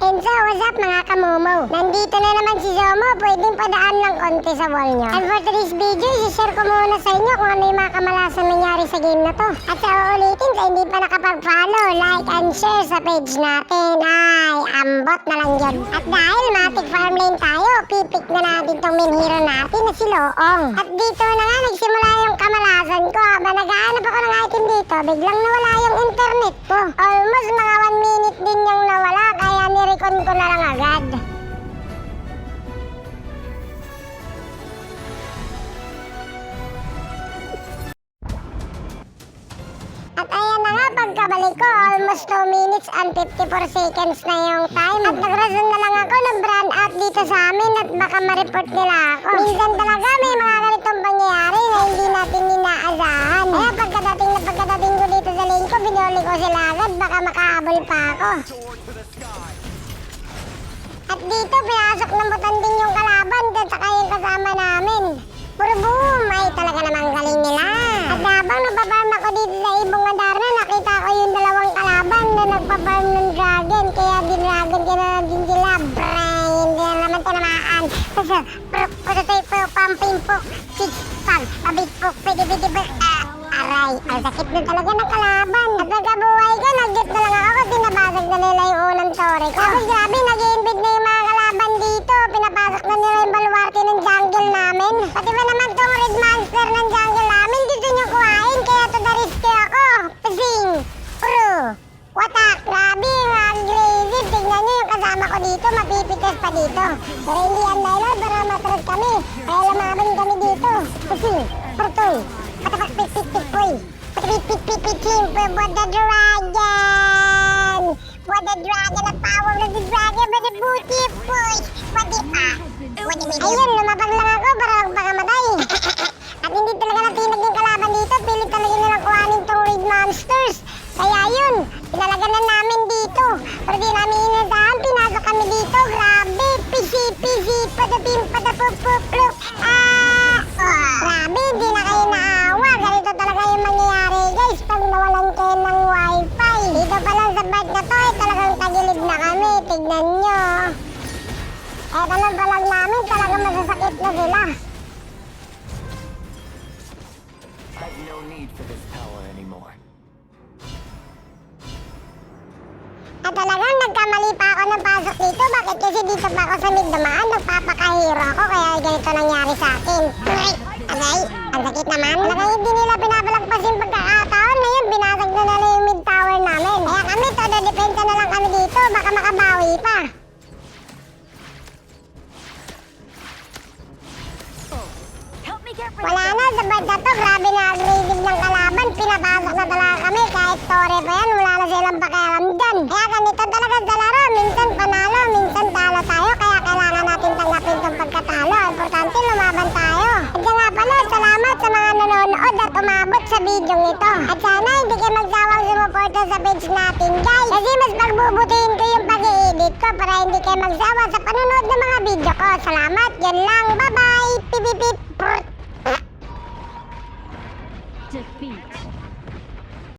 And so, what's up mga kamomo? Nandito na naman si Zomo, pwedeng padaan ng konti sa wall nyo. And for today's video, i-share ko muna sa inyo kung ano yung mga kamalasan nangyari sa game na to. At sa uulitin, sa hindi pa nakapag-follow, like and share sa page natin, ay ambot na lang yun. At dahil matic farm lane tayo, pipick na natin tong main hero natin na si Loong. At dito na nga nagsimula yung kamalasan ko. Habang naghahanap ako ng item dito, biglang nawala yung internet ko. Almost mga 1 minute din yung nawala, kaya nirecon ko na lang agad. At ayan na nga, pagkabalik ko, almost 2 minutes and 54 seconds na yung time. At nagrason na lang ako ng brand out dito sa amin at baka ma-report nila ako. Minsan talaga may mga ganitong pangyayari na hindi natin inaasahan. Kaya pagkadating ko dito sa lane ko, binuli ko sila agad, baka makahabol pa ako. At dito, pinasok ng butanding yung kalaban at saka yung kasama namin. Puro boom! Ay, talaga namang galing nila. At habang napafarm ako dito sa Ibong Adarna, nakita ko yung dalawang kalaban na nagpafarm ng dragon. Kaya dinagon ko na din sila. Brain! Hindi na naman tinamaan. Kasi, putotoy po, pamping-pok, six-pag, pabit-pok, pidi-pidi-pok. Aray, ang sakit na talaga ng kalaban. At nagkabuhay ko, nag-get na lang ako kasi nabasag na nila yung unang tore ko. Tapos grabe, nag-i-invade na yung mga kalaban dito. Pinapasok na nila yung baluarte ng jungle namin. Pati ba naman tong red monster ng jungle namin, gusto nyo kuhain, kaya to the rescue ako. Pasing, pro, watak, grabe, mag-aggressive. Tingnan nyo yung kasama ko dito, mapipitas pa dito. Pero hindi yan nylon para matras kami. Kaya lamaban kami dito. Pasing, pertoy. Pik-pik-pik-pik-poy. Pik-pik-pik-pik-pik. What the dragon? What the dragon? The power of the dragon. What the booty boy? What the ayun, lumabag lang ako para magpakamatay. At hindi talaga natinag yung kalaban dito. Pilit talaga nilang kuhanin tong red monsters. Kaya yun, pinalagan na namin dito. Pero di namin inasahan, pinasok kami dito. Grabe, pisi-pisi, padapim-padapup-pup-lup. Grabe, hindi na kayo naawa. Ganito talaga yung mangyayari guys pag nawalan kayo ng wifi. Dito pa lang sa bike na to, talagang tagilid na kami. Tignan nyo. Tanong pa lang namin, talagang masasakit na sila. I've no need for this power anymore. At talagang nagkamali pa ako ng pasok dito. Bakit? Kasi dito pa ako sa mid dumaan, nagpapakahiro ako, kaya ganito nangyari sa akin. Aray, ang sakit naman. Talagang hindi nila pinapalagpas yung pagkakataon na yun, binasag na nila yung mid tower namin. Kaya kami, todo depensa na lang kami dito, baka makabawi pa. Wala na, sa bad na to, grabe na aggressive ng kalaban, pinapasok na talaga kami, kahit tore pa yan, wala na silang pakialam dyan. Kaya ganito talaga sa laro, minsan panalo, minsan talo tayo, kaya kailangan natin tanggapin itong pagkatalo. Importante, lumaban tayo. At nga pala, salamat sa mga nanonood at umabot sa video ito. At sana hindi kayo magsawang sumuporta sa page natin guys, kasi mas pagbubutihin ko yung pag-i-edit ko para hindi kayo magsawa sa panonood ng mga video ko. Salamat, yun lang, bye bye, pipipip.